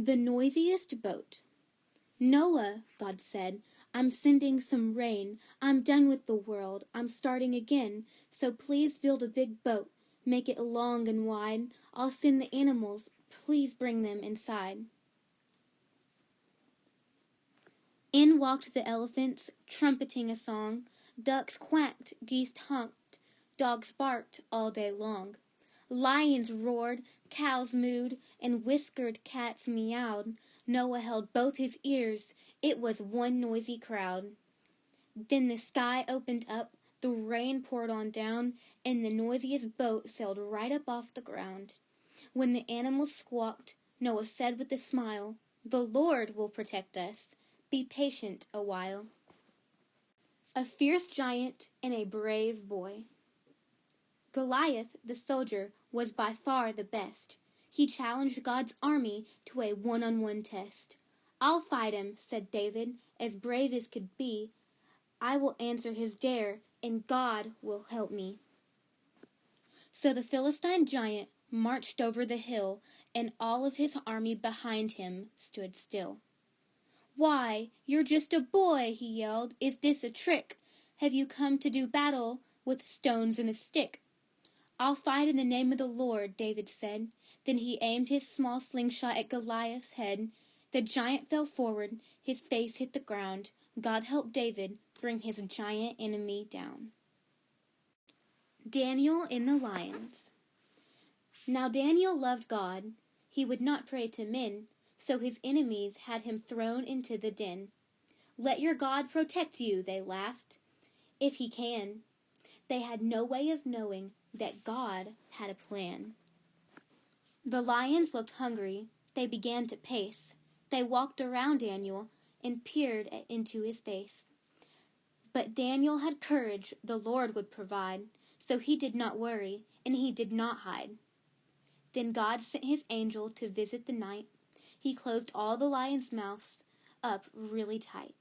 The noisiest boat. Noah, God said, I'm sending some rain. I'm done with the world. I'm starting again. So please build a big boat. Make it long and wide. I'll send the animals. Please bring them inside. In walked the elephants, trumpeting a song. Ducks quacked, geese honked, dogs barked all day long. Lions roared, cows mooed, and whiskered cats meowed. Noah held both his ears. It was one noisy crowd. Then the sky opened up, the rain poured on down, and the noisiest boat sailed right up off the ground. When the animals squawked, Noah said with a smile, "The Lord will protect us. Be patient a while." A fierce giant and a brave boy. Goliath, the soldier, was by far the best. He challenged God's army to a one-on-one test. "I'll fight him," said David, as brave as could be. "I will answer his dare, and God will help me." So the Philistine giant marched over the hill, and all of his army behind him stood still. "Why, you're just a boy," he yelled. "Is this a trick? Have you come to do battle with stones and a stick?" "I'll fight in the name of the Lord," David said. Then he aimed his small slingshot at Goliath's head. The giant fell forward, his face hit the ground. God helped David bring his giant enemy down. Daniel in the lions. Now Daniel loved God. He would not pray to men, so his enemies had him thrown into the den. "Let your God protect you," they laughed. "If he can." They had no way of knowing that God had a plan. The lions looked hungry. They began to pace. They walked around Daniel and peered into his face. But Daniel had courage. The Lord would provide. So he did not worry, and he did not hide. Then God sent his angel to visit the night. He closed all the lions' mouths up really tight.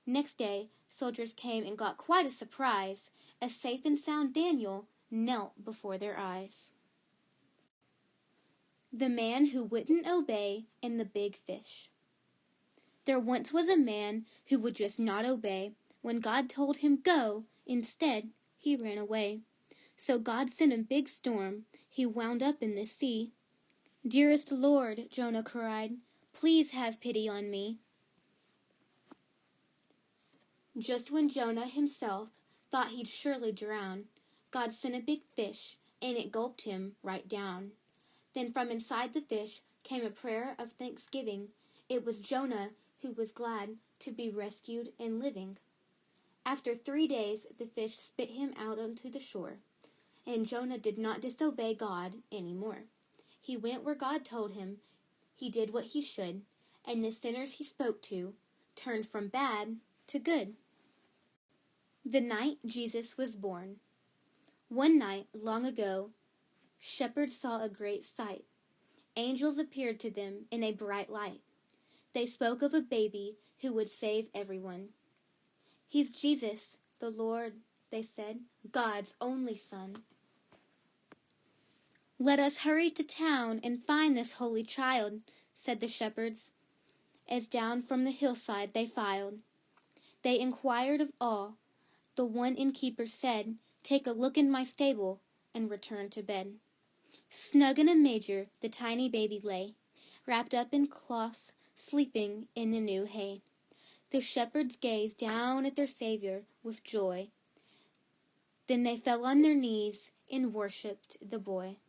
Next day, soldiers came and got quite a surprise. A safe and sound Daniel knelt before their eyes. The man who wouldn't obey and the big fish. There once was a man who would just not obey. When God told him go, instead, he ran away. So God sent a big storm. He wound up in the sea. "Dearest Lord," Jonah cried, "please have pity on me." Just when Jonah himself thought he'd surely drown, God sent a big fish, and it gulped him right down. Then from inside the fish came a prayer of thanksgiving. It was Jonah who was glad to be rescued and living. After 3 days, the fish spit him out onto the shore, and Jonah did not disobey God any more. He went where God told him. He did what he should, and the sinners he spoke to turned from bad to good. The night Jesus was born. One night, long ago, shepherds saw a great sight. Angels appeared to them in a bright light. They spoke of a baby who would save everyone. "He's Jesus, the Lord," they said, "God's only Son." "Let us hurry to town and find this holy child," said the shepherds, as down from the hillside they filed. They inquired of all. The one innkeeper said, "Take a look in my stable," and return to bed. Snug in a manger the tiny baby lay, wrapped up in cloths, sleeping in the new hay. The shepherds gazed down at their Savior with joy. Then they fell on their knees and worshipped the boy.